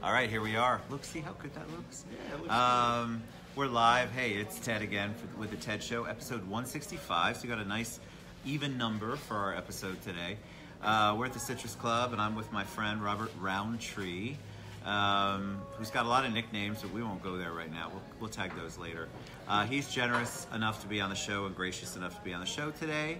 All right, here we are. Look, see how good that looks? Yeah, it looks good. We're live. Hey, it's Ted again with the Ted Show, episode 165. So you got a nice even number for our episode today. We're at the Citrus Club, and I'm with my friend Robert Roundtree, who's got a lot of nicknames, but we won't go there right now. We'll tag those later. He's generous enough to be on the show and gracious enough to be on the show today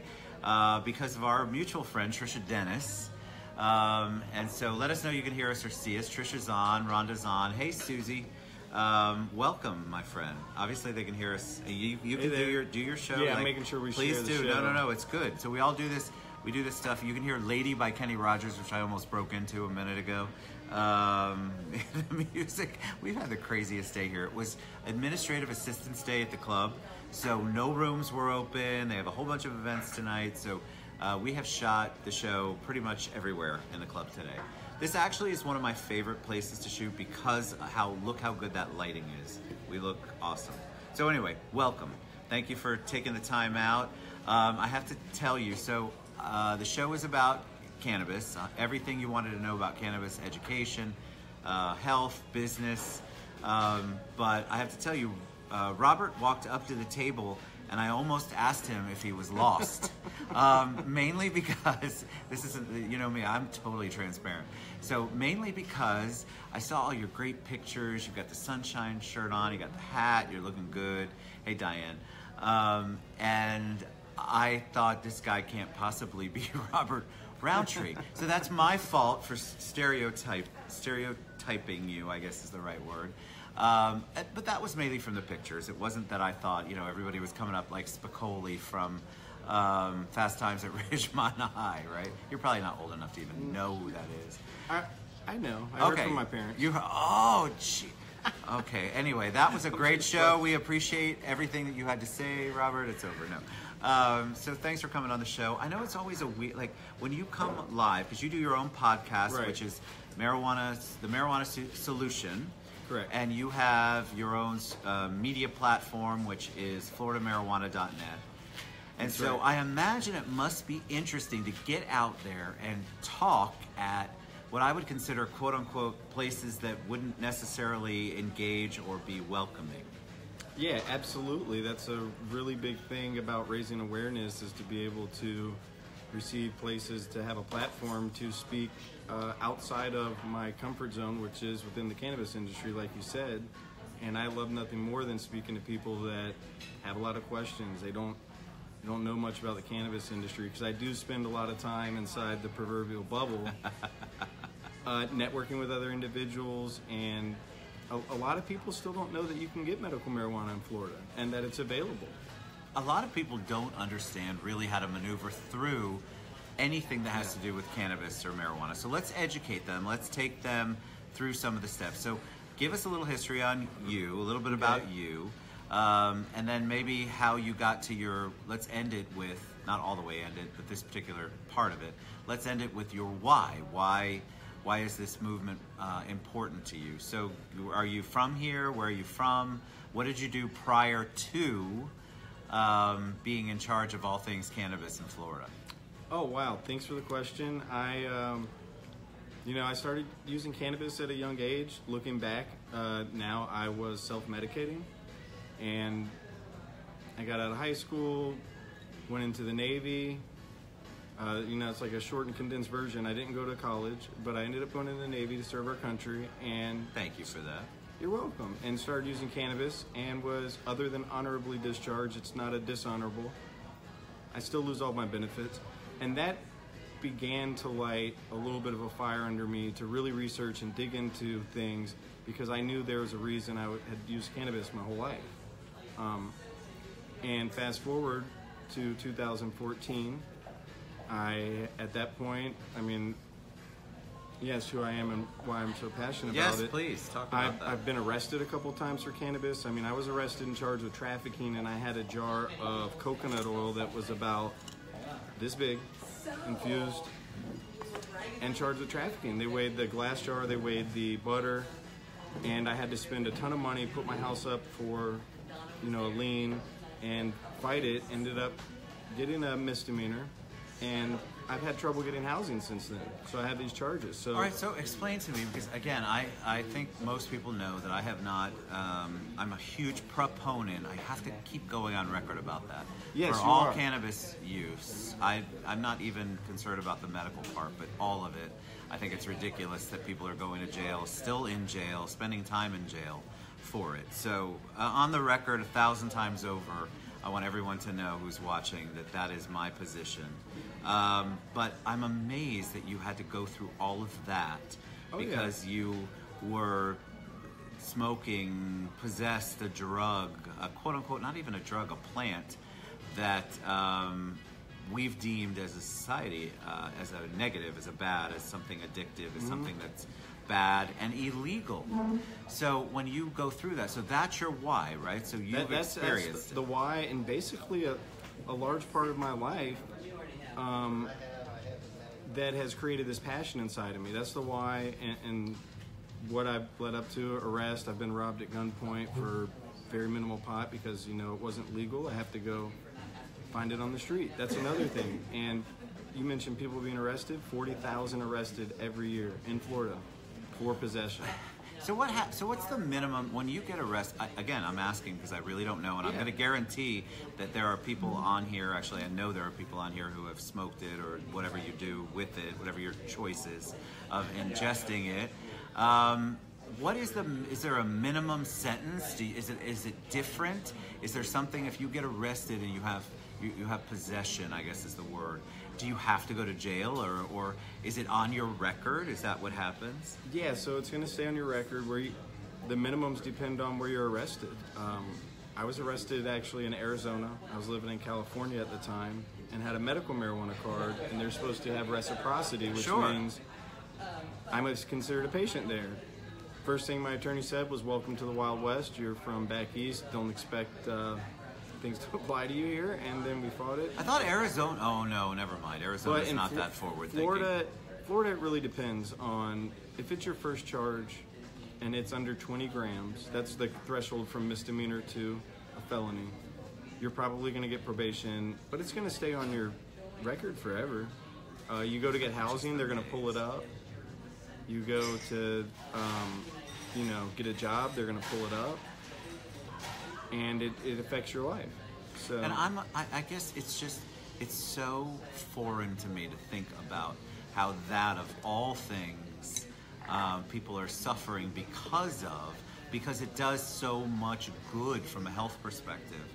because of our mutual friend, Trisha Dennis. And so let us know you can hear us or see us. Trisha's on, Rhonda's on. Hey, Susie. Welcome, my friend. Obviously, they can hear us. You can do your show. Yeah, I'm making sure we please share the do. show. No, it's good. So we all do this. We do this stuff. You can hear "Lady" by Kenny Rogers, which I almost broke into a minute ago. The music. We've had the craziest day here. It was administrative assistance day at the club, so no rooms were open. They have a whole bunch of events tonight, so we have shot the show pretty much everywhere in the club today. This actually is one of my favorite places to shoot because look how good that lighting is. We look awesome. So anyway, welcome. Thank you for taking the time out. I have to tell you, so the show is about cannabis, everything you wanted to know about cannabis, education, health, business. But I have to tell you, Robert walked up to the table and I almost asked him if he was lost. Mainly because, this isn't, you know me, I'm totally transparent. So mainly because I saw all your great pictures. You've got the sunshine shirt on, you got the hat, you're looking good. Hey, Diane. And I thought this guy can't possibly be Robert Roundtree. So that's my fault for stereotyping you, I guess is the right word. But that was mainly from the pictures. It wasn't that I thought, everybody was coming up like Spicoli from Fast Times at Ridgemont High, right? You're probably not old enough to even know who that is. I know. I heard from my parents. Oh, gee. Okay, anyway, that was a great show. We appreciate everything that you had to say, Robert. It's over now. So thanks for coming on the show. I know it's always a weird, like when you come live, because you do your own podcast, right, which is the Marijuana Solution. Correct. And you have your own media platform, which is floridamarijuana.net. And That's so right. I imagine it must be interesting to get out there and talk at what I would consider quote-unquote places that wouldn't necessarily engage or be welcoming. Yeah, absolutely. That's a really big thing about raising awareness, is to be able to receive places, to have a platform to speak outside of my comfort zone, which is within the cannabis industry, like you said. And I love nothing more than speaking to people that have a lot of questions. They don't know much about the cannabis industry, because I do spend a lot of time inside the proverbial bubble, networking with other individuals, and a lot of people still don't know that you can get medical marijuana in Florida and that it's available. A lot of people don't understand really how to maneuver through anything that has to do with cannabis or marijuana. So let's educate them. Let's take them through some of the steps. So give us a little history on you, a little bit about you, and then maybe how you got to let's end it with, not all the way end it, but this particular part of it. Let's end it with your why. Why is this movement important to you? So are you from here? Where are you from? What did you do prior to being in charge of all things cannabis in Florida? Oh, wow. Thanks for the question. I started using cannabis at a young age. Looking back, now I was self-medicating, and I got out of high school, went into the Navy. It's like a short and condensed version. I didn't go to college, but I ended up going in the Navy to serve our country. And thank you for that. You're welcome. And started using cannabis, and was, other than honorably discharged, it's not a dishonorable. I still lose all my benefits. And that began to light a little bit of a fire under me to really research and dig into things, because I knew there was a reason I had used cannabis my whole life. And fast forward to 2014, at that point, yes, who I am and why I'm so passionate about it. Yes, please, talk about that. I've been arrested a couple times for cannabis. I was arrested and charged with trafficking, and I had a jar of coconut oil that was about this big, infused, and charged with trafficking. They weighed the glass jar, they weighed the butter, and I had to spend a ton of money, put my house up for, a lien, and fight it. Ended up getting a misdemeanor, and I've had trouble getting housing since then, so I have these charges. So all right, so explain to me, because again, I think most people know that I have not. I'm a huge proponent. I have to keep going on record about that. Yes, for you all are. cannabis use, I'm not even concerned about the medical part, but all of it. I think it's ridiculous that people are going to jail, still in jail, spending time in jail for it. So on the record, 1,000 times over, I want everyone to know who's watching that that is my position. But I'm amazed that you had to go through all of that because you were smoking, possessed a drug, a quote unquote, not even a drug, a plant that we've deemed as a society as a negative, as a bad, as something addictive, as something that's bad and illegal. So when you go through that, so that's your why, right? So you've experienced that's the why, and basically a large part of my life that has created this passion inside of me. That's the why, and what I've led up to arrest. I've been robbed at gunpoint for very minimal pot because, you know, it wasn't legal. I have to go find it on the street. That's another thing. And you mentioned people being arrested. 40,000 arrested every year in Florida for possession. So what's the minimum when you get arrested? Again, I'm asking because I really don't know, and I'm going to guarantee that there are people on here. Actually, I know there are people on here who have smoked it or whatever you do with it, whatever your choice is of ingesting it. What is is there a minimum sentence? Is it different? Is there something if you get arrested and you have possession, I guess is the word? Do you have to go to jail, or is it on your record? Is that what happens? Yeah, so it's going to stay on your record. The minimums depend on where you're arrested. I was arrested actually in Arizona. I was living in California at the time and had a medical marijuana card, and they're supposed to have reciprocity, which means I was considered a patient there. First thing my attorney said was, "Welcome to the Wild West. You're from back east. Don't expect things to apply to you here." And then we fought it. I thought Arizona. Oh no, never mind. Arizona's not that forward thinking. Florida, it really depends on if it's your first charge and it's under 20 grams. That's the threshold from misdemeanor to a felony. You're probably going to get probation, but it's going to stay on your record forever. You go to get housing, they're going to pull it up. You go to, get a job, they're going to pull it up, and it affects your life. So, and I guess it's so foreign to me to think about how that of all things people are suffering because it does so much good from a health perspective,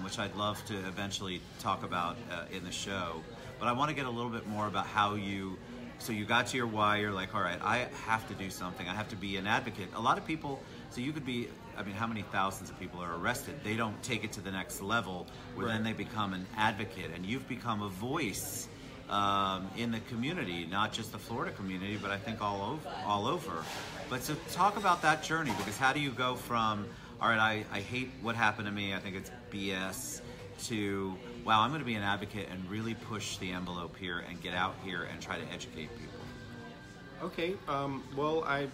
which I'd love to eventually talk about in the show. But I want to get a little bit more about how so you got to your why, you're like, all right, I have to do something. I have to be an advocate. A lot of people, so you could be, how many thousands of people are arrested? They don't take it to the next level where then they become an advocate. And you've become a voice in the community, not just the Florida community, but I think all over. But so talk about that journey, because how do you go from, all right, I hate what happened to me, I think it's BS, to, wow, I'm going to be an advocate and really push the envelope here and get out here and try to educate people. Okay, well, I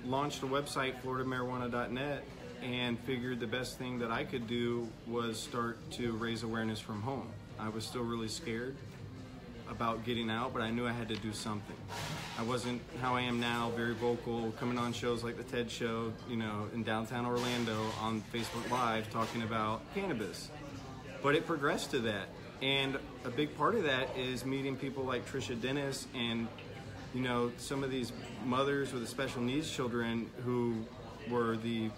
launched a website, floridamarijuana.net, and figured the best thing that I could do was start to raise awareness from home. I was still really scared about getting out, but I knew I had to do something. I wasn't how I am now, very vocal, coming on shows like the TED Show, in downtown Orlando on Facebook Live talking about cannabis. But it progressed to that, and a big part of that is meeting people like Trisha Dennis and, some of these mothers with special needs children who were the,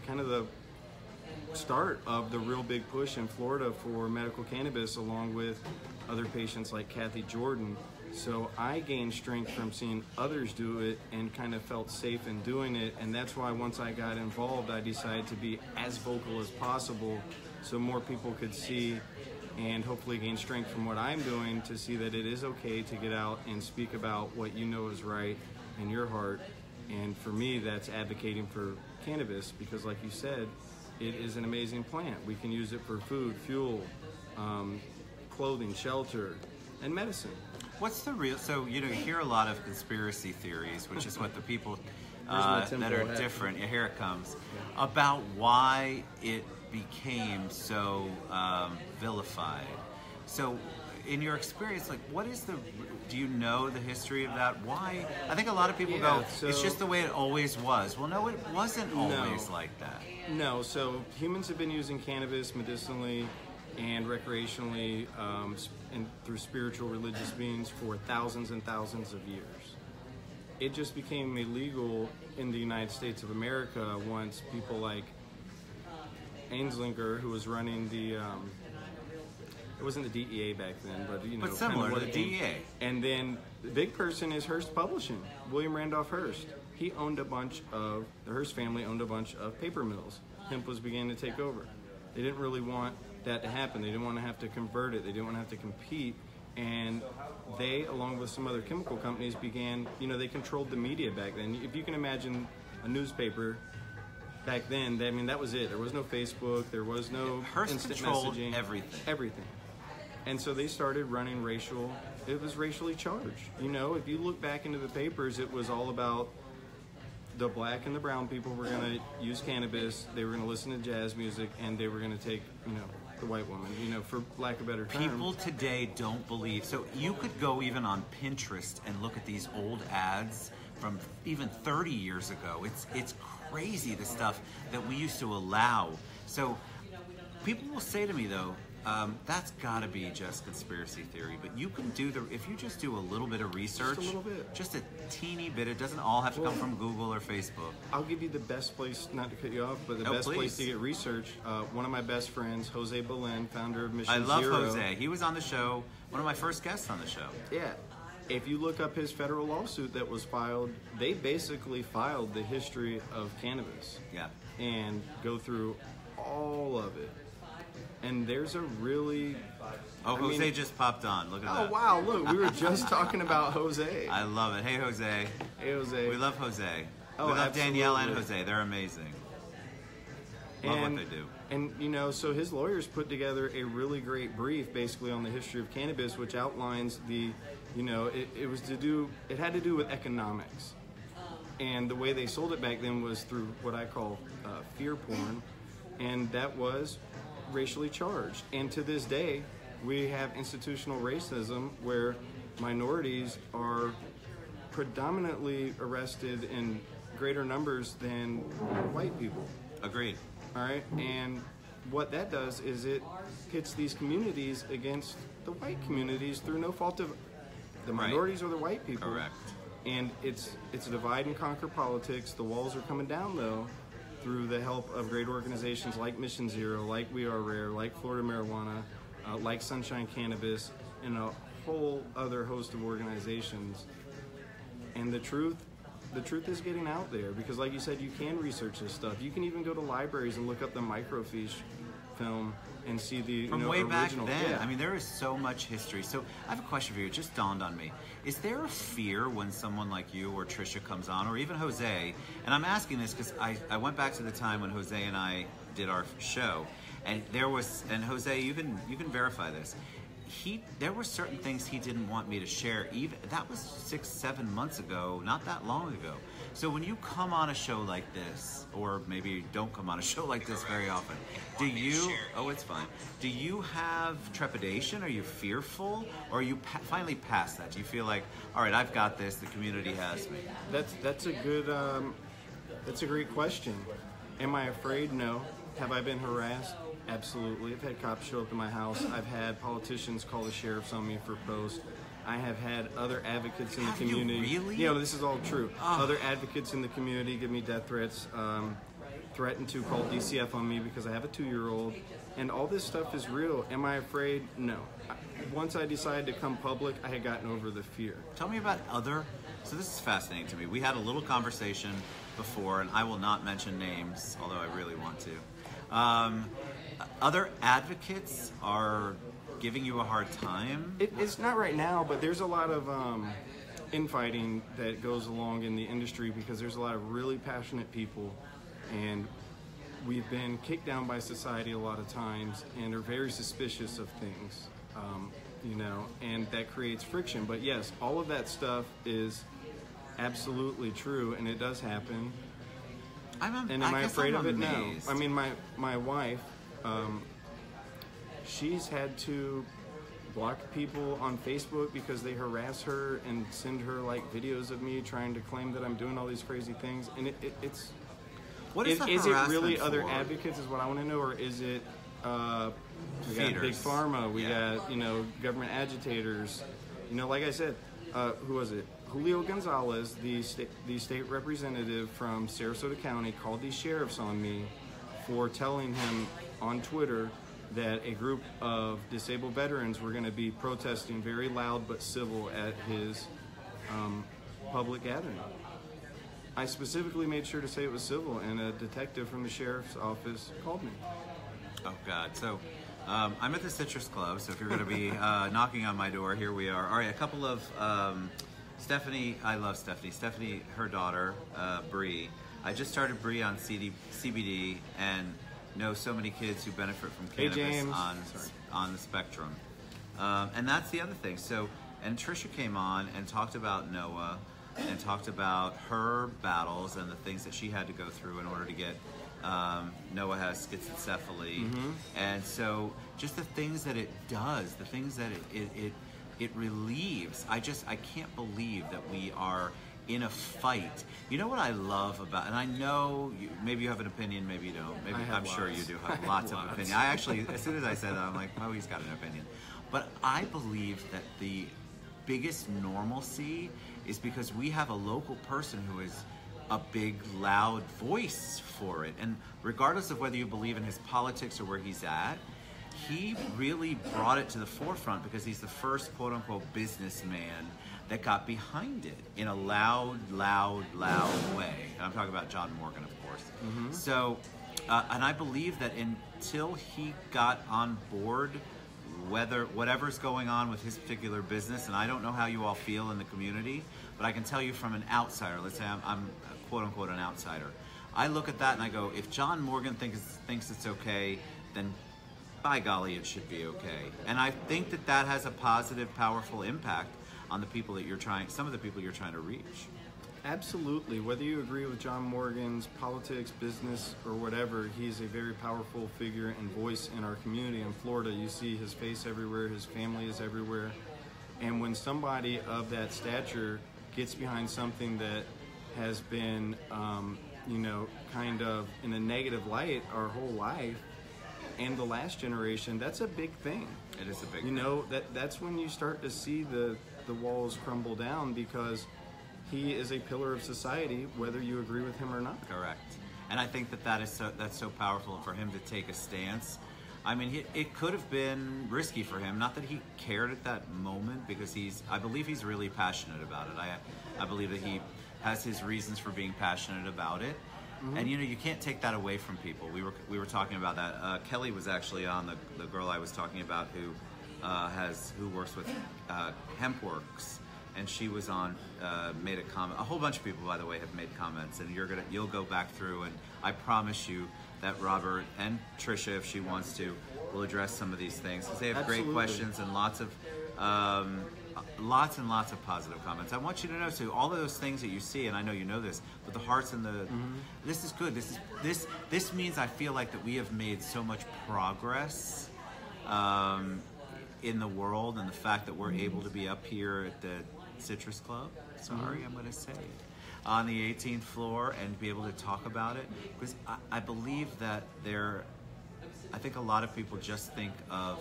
kind of the start of the real big push in Florida for medical cannabis, along with other patients like Kathy Jordan. So I gained strength from seeing others do it and kind of felt safe in doing it, and that's why once I got involved, I decided to be as vocal as possible so more people could see and hopefully gain strength from what I'm doing to see that it is okay to get out and speak about what you know is right in your heart. And for me, that's advocating for cannabis because, like you said, it is an amazing plant. We can use it for food, fuel, clothing, shelter, and medicine. What's the real, so you hear a lot of conspiracy theories, which is what the people that are different, here it comes, about why it became so vilified. So in your experience, like, what is do you know the history of that? Why? I think a lot of people go, it's just the way it always was. Well, no, it wasn't always like that. No, so humans have been using cannabis medicinally and recreationally and through spiritual religious means for thousands and thousands of years. It just became illegal in the United States of America once people like Anslinger, who was running the it wasn't the DEA back then, but you know, but similar to the DEA. And then the big person is Hearst Publishing. William Randolph Hearst. He owned the Hearst family owned a bunch of paper mills. Hemp was beginning to take over. They didn't really want that to happen. They didn't want to have to convert it. They didn't want to have to compete. And they, along with some other chemical companies, began, you know, they controlled the media back then. If you can imagine a newspaper back then, I mean, that was it. There was no Facebook. There was no instant messaging. Everything. And so they started running it was racially charged. You know, if you look back into the papers, it was all about the black and the brown people were going to use cannabis, they were going to listen to jazz music, and they were going to take, you know, the white woman, you know, for lack of a better term. People today don't believe. So you could go even on Pinterest and look at these old ads from even 30 years ago. It's crazy, the stuff that we used to allow. So people will say to me, though, that's got to be just conspiracy theory. But you can if you just do a little bit of research, just a teeny bit. It doesn't all have to come from Google or Facebook. I'll give you the best place, not to cut you off, but the best place to get research. One of my best friends, Jose Belen, founder of Mission Zero. I love Jose. He was on the show, one of my first guests on the show. Yeah. If you look up his federal lawsuit that was filed, they basically filed the history of cannabis. Yeah. And go through all of it. And there's a really... Jose just popped on. Look at that. Oh, wow. Look, we were just talking about Jose. I love it. Hey, Jose. Hey, Jose. We love Jose. Oh, we love absolutely. Danielle and Jose. They're amazing. Love what they do. And, you know, so his lawyers put together a really great brief basically on the history of cannabis, which outlines the, you know, it had to do with economics. And the way they sold it back then was through what I call fear porn. And that was racially charged. And to this day, we have institutional racism where minorities are predominantly arrested in greater numbers than white people. Agreed. All right, and what that does is it pits these communities against the white communities through no fault of the minorities or the white people. Correct. And it's a divide and conquer politics. The walls are coming down, though, through the help of great organizations like Mission Zero, like We Are Rare, like Florida Marijuana, like Sunshine Cannabis, and a whole other host of organizations. And the truth is getting out there because, like you said, you can research this stuff. You can even go to libraries and look up the microfiche film and see the from way original. Back then. Yeah. I mean, there is so much history. So I have a question for you. It just dawned on me. Is there a fear when someone like you or Trisha comes on, or even Jose? And I'm asking this because I went back to the time when Jose and I did our show, and Jose, you can verify this. There were certain things he didn't want me to share. Even that was 6-7 months ago, not that long ago. So when you come on a show like this, or maybe you don't come on a show like this very often, do you? Oh, it's fine. Do you have trepidation? Are you fearful, or are you finally past that? Do you feel like, all right, I've got this. The community has me. That's a good. That's a great question. Am I afraid? No. Have I been harassed? Absolutely. I've had cops show up to my house. I've had politicians call the sheriffs on me for posts. I have had other advocates in the community. You really? Yeah, this is all true. Other advocates in the community give me death threats, threaten to call DCF on me because I have a 2-year-old. And all this stuff is real. Am I afraid? No. Once I decided to come public, I had gotten over the fear. Tell me about so this is fascinating to me. We had a little conversation before, and I will not mention names, although I really want to. Other advocates are giving you a hard time? It's not right now, but there's a lot of infighting that goes along in the industry because there's a lot of really passionate people, and we've been kicked down by society a lot of times and are very suspicious of things, and that creates friction. But yes, all of that stuff is absolutely true, and it does happen. And am I afraid of it? No. I mean, my wife, she's had to block people on Facebook because they harass her and send her like videos of me trying to claim that I'm doing all these crazy things. And it's What is the is it harassment really other for? advocates is what I want to know, or is it we got Feeders. big pharma, we Yeah. got government agitators, like I said, who was it? Julio Gonzalez, the state representative from Sarasota County, called these sheriffs on me for telling him on Twitter that a group of disabled veterans were going to be protesting very loud but civil at his public gathering. I specifically made sure to say it was civil, and a detective from the sheriff's office called me. Oh God! So I'm at the Citrus Club. So if you're going to be knocking on my door, here we are. All right, a couple of Stephanie. I love Stephanie. Stephanie, her daughter, Bree. I just started Bree on CBD and know so many kids who benefit from cannabis James. on the spectrum. And that's the other thing. So, and Trisha came on and talked about Noah and talked about her battles and the things that she had to go through in order to get. Noah has schizocephaly, and so just the things that it does, the things that it relieves. I can't believe that we are in a fight. You know what I love about, and I know maybe you have an opinion, maybe you don't. Maybe I'm sure you do have lots of opinion. I actually, as soon as I said that, I'm like, oh, he's got an opinion. But I believe that the biggest normalcy is because we have a local person who is a big, loud voice for it. And regardless of whether you believe in his politics or where he's at, he really brought it to the forefront because he's the first quote-unquote businessman that got behind it in a loud way. And I'm talking about John Morgan, of course. So, and I believe that until he got on board whatever's going on with his particular business, and I don't know how you all feel in the community, but I can tell you from an outsider, let's say I'm quote-unquote an outsider, I look at that and I go, if John Morgan thinks it's okay, then by golly, it should be okay. And I think that has a positive, powerful impact on the people that some of the people you're trying to reach. Absolutely. Whether you agree with John Morgan's politics, business, or whatever, he's a very powerful figure and voice in our community in Florida. You see his face everywhere, his family is everywhere. And when somebody of that stature gets behind something that has been, kind of in a negative light our whole life, and the last generation, that's a big thing. It is a big thing. That's when you start to see the walls crumble down, because he is a pillar of society, whether you agree with him or not. Correct. And I think that's so powerful for him to take a stance. I mean, it could have been risky for him. Not that he cared at that moment, because I believe he's really passionate about it. I believe that he has his reasons for being passionate about it. And you can't take that away from people. We were talking about that. Kelly was actually on, the girl I was talking about who works with HempWorks, and she was on, made a comment. A whole bunch of people, by the way, have made comments, and you'll go back through, and I promise you that Robert and Trisha, if she wants to, will address some of these things, because they have Absolutely. great questions and lots and lots of positive comments. I want you to know too, all of those things that you see, and I know you know this, but the hearts and the this is good. This means I feel like that we have made so much progress in the world, and the fact that we're able to be up here at the Citrus Club. Sorry, I'm going to say it, on the 18th floor, and be able to talk about it, because I believe that I think a lot of people just think of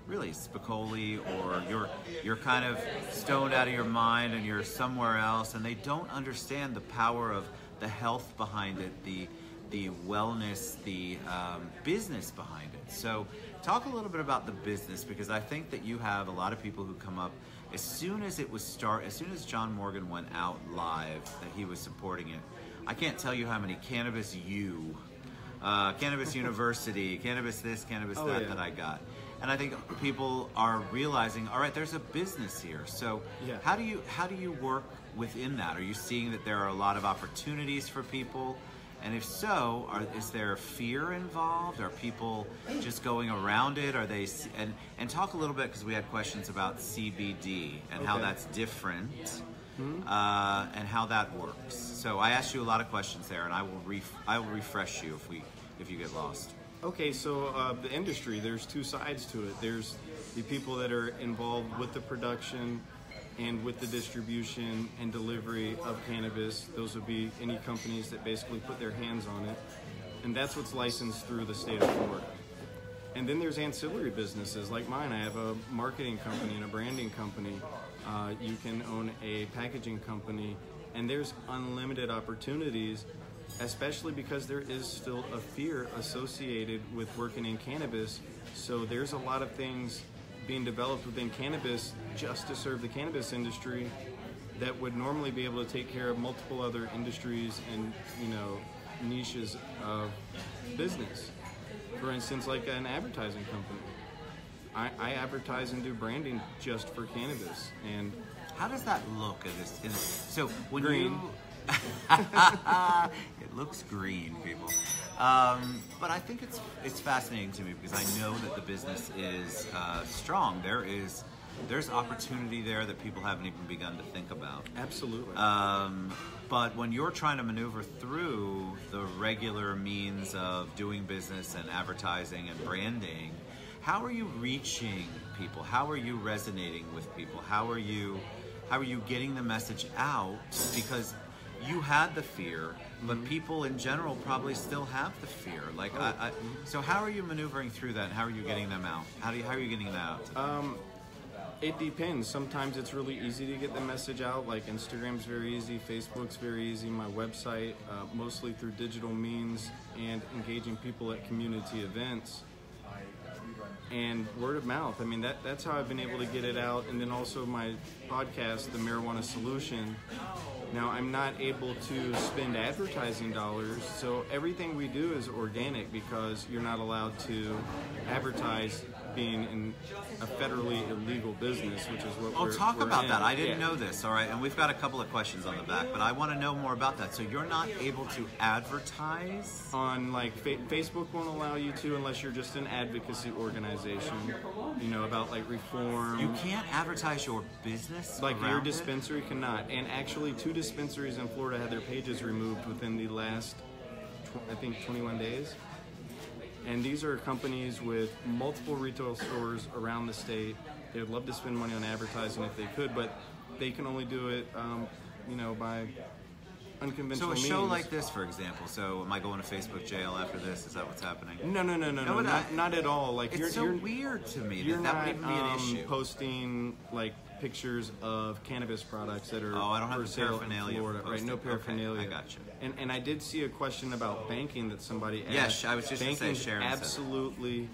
really Spicoli, or you're kind of stoned out of your mind and you're somewhere else, and they don't understand the power of the health behind it, the wellness, the business behind it. So talk a little bit about the business, because I think that you have a lot of people who come up as soon as John Morgan went out live that he was supporting it. I can't tell you how many Cannabis University, Cannabis this, Cannabis that I got. And I think people are realizing, all right, there's a business here. So how do you work within that? Are you seeing that there are a lot of opportunities for people? And if so, is there fear involved? Are people just going around it? Are they and talk a little bit, because we had questions about CBD and how that's different, and how that works. So I asked you a lot of questions there, and I will refresh you if you get lost. Okay, so the industry, there's two sides to it. There's the people that are involved with the production and with the distribution and delivery of cannabis. Those would be any companies that basically put their hands on it. And that's what's licensed through the state of Florida. And then there's ancillary businesses like mine. I have a marketing company and a branding company. You can own a packaging company, and there's unlimited opportunities, especially because there is still a fear associated with working in cannabis. So there's a lot of things being developed within cannabis just to serve the cannabis industry that would normally be able to take care of multiple other industries and, you know, niches of business. For instance, like an advertising company. I advertise and do branding just for cannabis. And how does that look at this? So when green. It looks green, people. But I think it's fascinating to me because I know that the business is strong. There's opportunity there that people haven't even begun to think about. Absolutely. But when you're trying to maneuver through the regular means of doing business and advertising and branding, how are you reaching people? How are you resonating with people? How are you getting the message out? Because you had the fear, but people in general probably still have the fear. Like, so how are you maneuvering through that? And how are you getting them out? How are you getting that out? It depends. Sometimes it's really easy to get the message out. Like Instagram's very easy, Facebook's very easy, my website, mostly through digital means and engaging people at community events. And word of mouth. I mean, that's how I've been able to get it out. And then also my podcast, The Marijuana Solution. Now, I'm not able to spend advertising dollars, so everything we do is organic because you're not allowed to advertise being in a federally illegal business, which is what we're talk about in. that. I didn't know this, all right? And we've got a couple of questions on the back, but I want to know more about that. So you're not able to advertise? On, like, Facebook won't allow you to unless you're just an advocacy organization, you know, about, like, reform. You can't advertise your business like around your dispensary cannot. And actually, 2 dispensaries in Florida had their pages removed within the last, I think, 21 days. And these are companies with multiple retail stores around the state. They would love to spend money on advertising if they could, but they can only do it, you know, by unconventional means. So a show like this, for example, so am I going to Facebook jail after this? Is that what's happening? No, not at all. Like it's you're weird to me you're that not would even be an issue. Posting like pictures of cannabis products that are I don't have for the sale in paraphernalia Florida, right? No paraphernalia. Okay, I got you. And I did see a question about banking that somebody asked. Yes, I was just going to say Sharon said absolutely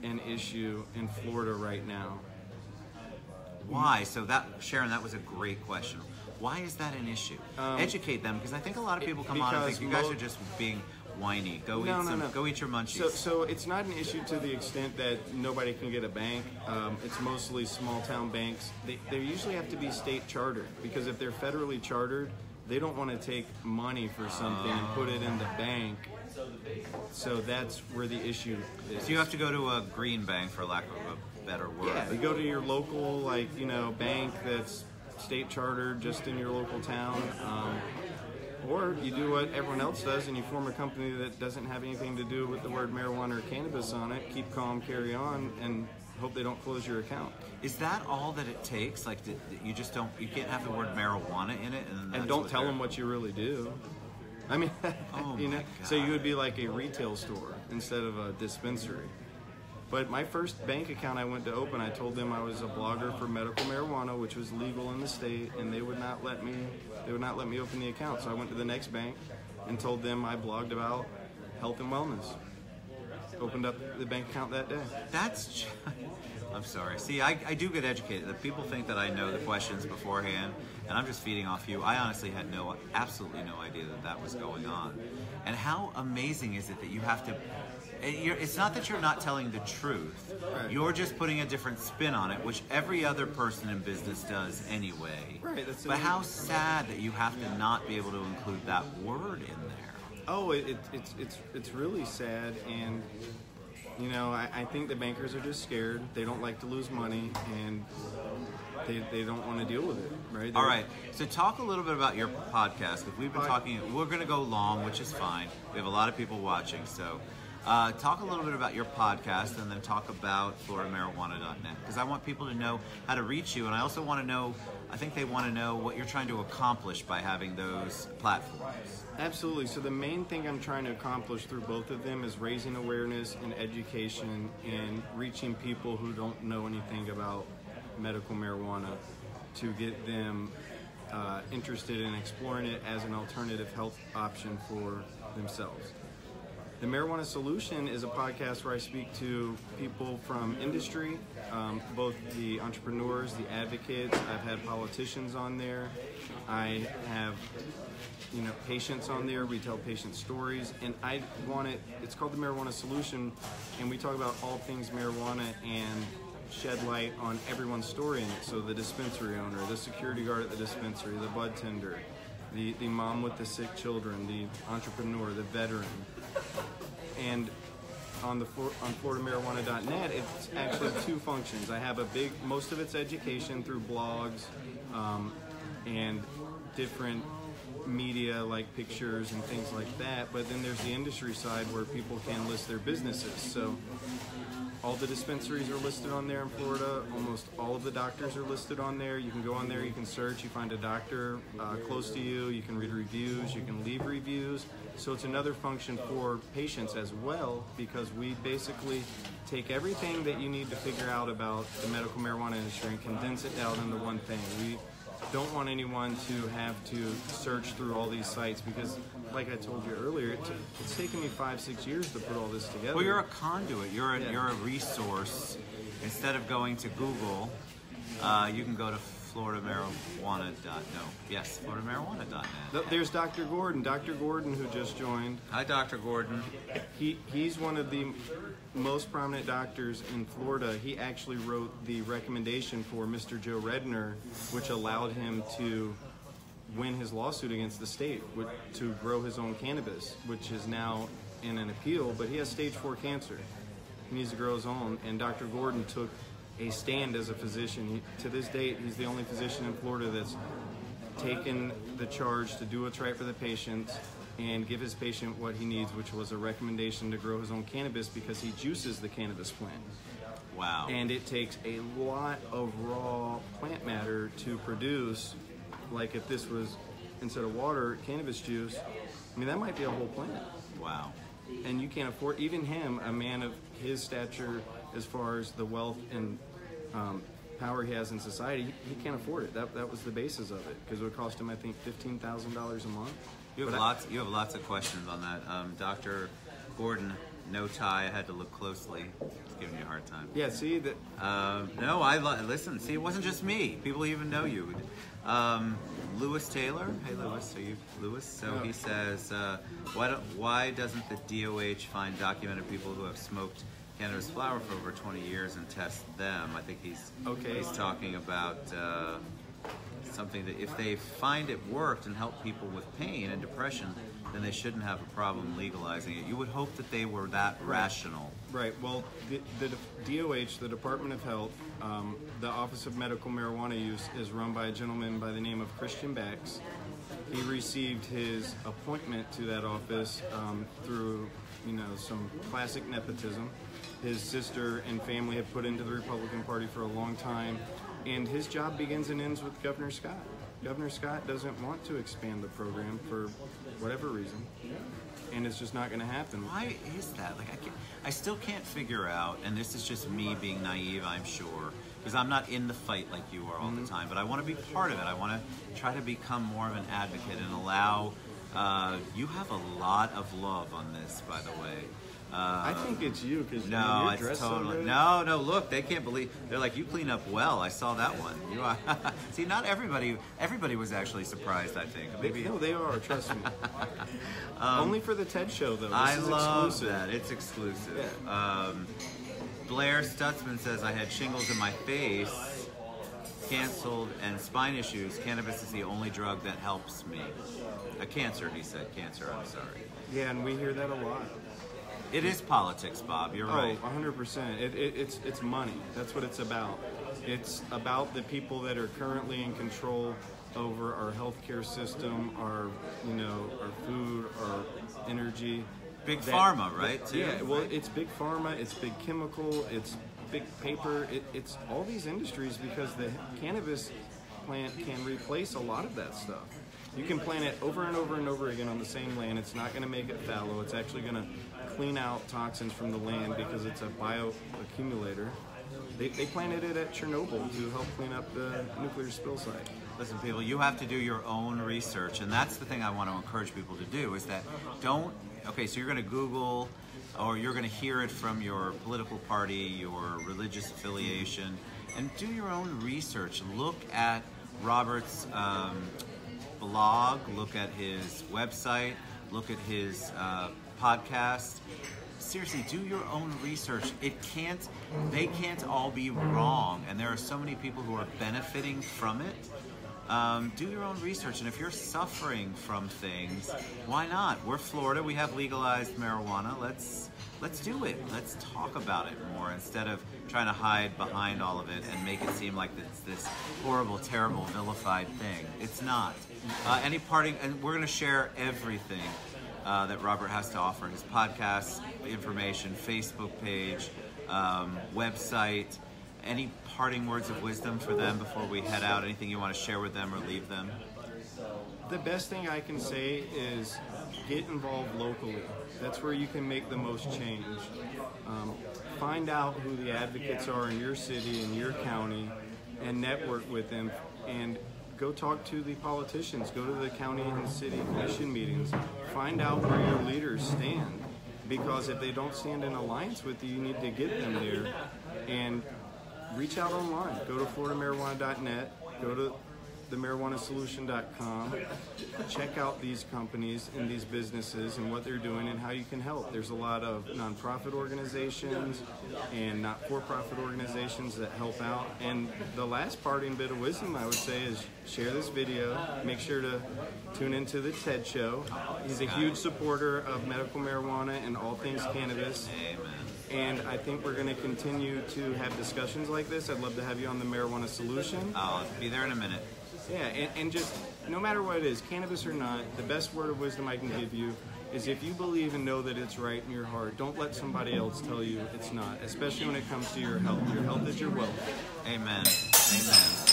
an issue in Florida right now. Why? So that, Sharon, that was a great question. Why is that an issue? Educate them, because I think a lot of people come on and think you guys are just being whiny. Go eat your munchies. So it's not an issue to the extent that nobody can get a bank. It's mostly small town banks. They usually have to be state chartered, because if they're federally chartered, they don't want to take money for something and put it in the bank. So that's where the issue is. So you have to go to a green bank, for lack of a better word. Yeah, you go to your local, like, you know, bank that's state chartered just in your local town. Or you do what everyone else does and you form a company that doesn't have anything to do with the word marijuana or cannabis on it. Keep calm, carry on, and hope they don't close your account. Is that all that it takes? Like, you just don't, you can't have the word marijuana in it? And don't tell them what you really do. I mean, you know, so you would be like a retail store instead of a dispensary. But my first bank account I went to open, I told them I was a blogger for medical marijuana, which was legal in the state, and they would not let me open the account. So I went to the next bank and told them I blogged about health and wellness. Opened up the bank account that day. I'm sorry. See, I do get educated. The people think that I know the questions beforehand, and I'm just feeding off you. I honestly had absolutely no idea that was going on. And how amazing is it that you have to... It's not that you're not telling the truth. Right. You're just putting a different spin on it, which every other person in business does anyway. Right. But how sad that you have to not be able to include that word in there. Oh, it's really sad, and you know, I think the bankers are just scared. They don't like to lose money, and they don't want to deal with it, right? All right. So talk a little bit about your podcast, because we've been talking. We're going to go long, which is fine. We have a lot of people watching, so Talk a little bit about your podcast, and then talk about FloridaMarijuana.net, because I want people to know how to reach you, and I also want to know, I think they want to know what you're trying to accomplish by having those platforms. Absolutely. So the main thing I'm trying to accomplish through both of them is raising awareness and education and reaching people who don't know anything about medical marijuana to get them interested in exploring it as an alternative health option for themselves. The Marijuana Solution is a podcast where I speak to people from industry, both the entrepreneurs, the advocates. I've had politicians on there. I have, patients on there. We tell patient stories, and I want it. It's called the Marijuana Solution, and we talk about all things marijuana and shed light on everyone's story in it. So the dispensary owner, the security guard at the dispensary, the bud tender, the mom with the sick children, the entrepreneur, the veteran. And on FloridaMarijuana.net, it's actually two functions. I have most of it's education through blogs and different media like pictures and things like that. But then there's the industry side where people can list their businesses. So all the dispensaries are listed on there in Florida. Almost all of the doctors are listed on there. You can go on there, you can search, you find a doctor close to you, you can read reviews, you can leave reviews. So it's another function for patients as well, because we basically take everything that you need to figure out about the medical marijuana industry and condense it down into one thing. We don't want anyone to have to search through all these sites, because like I told you earlier, it's taken me 5-6 years to put all this together. Well, you're a conduit. You're a resource. Instead of going to Google, you can go to FloridaMarijuana.net. There's Dr. Gordon. Dr. Gordon, who just joined. Hi, Dr. Gordon. He's one of the most prominent doctors in Florida. He actually wrote the recommendation for Mr. Joe Redner, which allowed him to win his lawsuit against the state to grow his own cannabis, which is now in an appeal, but he has stage 4 cancer. He needs to grow his own, and Dr. Gordon took a stand as a physician. To this date, he's the only physician in Florida that's taken the charge to do what's right for the patient and give his patient what he needs, which was a recommendation to grow his own cannabis, because he juices the cannabis plant. Wow. And it takes a lot of raw plant matter to produce, like if this was, instead of water, cannabis juice. I mean, that might be a whole plant. Wow. And you can't afford, even him, a man of his stature as far as the wealth and power he has in society, he can't afford it. That was the basis of it, because it would cost him, I think, $15,000 a month. You have lots of questions on that. Dr. Gordon, no tie. I had to look closely. It's giving you a hard time. Yeah, see that. No, listen. See, it wasn't just me. People even know you. Lewis Taylor. Hey, Lewis. Are you Lewis? So he says, why doesn't the DOH find documented people who have smoked cannabis flower for over 20 years and test them? I think he's talking about something that if they find it worked and helped people with pain and depression, then they shouldn't have a problem legalizing it. You would hope that they were that rational. Right. Well, the DOH, the Department of Health, the Office of Medical Marijuana Use is run by a gentleman by the name of Christian Bax. He received his appointment to that office through, some classic nepotism. His sister and family have put into the Republican Party for a long time, and his job begins and ends with Governor Scott. Governor Scott doesn't want to expand the program for whatever reason, and it's just not going to happen. Why is that? I still can't figure out, and this is just me being naive, I'm sure, because I'm not in the fight like you are all the time, but I want to be part of it. I want to try to become more of an advocate and allow, you have a lot of love on this, by the way. I think it's you, because no, it's totally no. Look, they can't believe. They're like, you clean up well. I saw that one. You are, see, not everybody. Everybody was actually surprised. I think maybe. No, they are. Trust me. Only for the TED show, though. I love that. It's exclusive. Yeah. Blair Stutzman says, I had shingles in my face, canceled, and spine issues. Cannabis is the only drug that helps me. Cancer, he said. Cancer. I'm sorry. Yeah, and we hear that a lot. It is politics, Bob. You're right. 100%. It's money. That's what it's about. It's about the people that are currently in control over our healthcare system, our food, our energy. big pharma, right? Too, yeah, well, it's big pharma, it's big chemical, it's big paper, it's all these industries, because the cannabis plant can replace a lot of that stuff. You can plant it over and over and over again on the same land. It's not going to make it fallow. It's actually going to clean out toxins from the land because it's a bioaccumulator. They planted it at Chernobyl to help clean up the nuclear spill site. Listen, people, you have to do your own research, and that's the thing I want to encourage people to do, is that okay, so you're going to Google, or you're going to hear it from your political party, your religious affiliation, and do your own research. Look at Robert's blog, look at his website, look at his podcast. Seriously, do your own research. They can't all be wrong, and there are so many people who are benefiting from it. Do your own research, and if you're suffering from things, why not? We're Florida, we have legalized marijuana. Let's do it. Let's talk about it more instead of trying to hide behind all of it and make it seem like it's this horrible, terrible, vilified thing. It's not. Any parting, and we're going to share everything that Robert has to offer: his podcast information, Facebook page, website. Any parting words of wisdom for them before we head out? Anything you want to share with them or leave them? The best thing I can say is get involved locally. That's where you can make the most change. Find out who the advocates are in your city and your county and network with them, and go talk to the politicians. Go to the county and city commission meetings. Find out where your leaders stand, because if they don't stand in alliance with you, you need to get them there. And reach out online. Go to floridamarijuana.net. Go to themarijuanasolution.com. Check out these companies and these businesses and what they're doing and how you can help. There's a lot of nonprofit organizations and not-for-profit organizations that help out. And the last parting bit of wisdom I would say is share this video. Make sure to tune into the TED Show. He's a huge supporter of medical marijuana and all things cannabis. Amen. And I think we're going to continue to have discussions like this. I'd love to have you on the Marijuana Solution. I'll be there in a minute. Yeah, and just no matter what it is, cannabis or not, the best word of wisdom I can give you is if you believe and know that it's right in your heart, don't let somebody else tell you it's not, especially when it comes to your health. Your health is your wealth. Amen. Amen.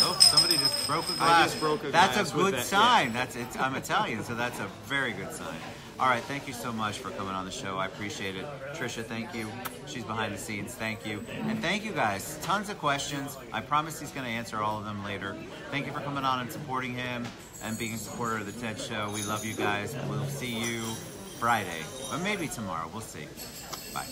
Oh, somebody just broke a glass. I just broke a glass. That's a good sign. Yeah. I'm Italian, so that's a very good sign. All right, thank you so much for coming on the show. I appreciate it. Trisha, thank you. She's behind the scenes. Thank you. And thank you guys. Tons of questions. I promise he's going to answer all of them later. Thank you for coming on and supporting him and being a supporter of the TED Show. We love you guys. We'll see you Friday, or maybe tomorrow. We'll see. Bye.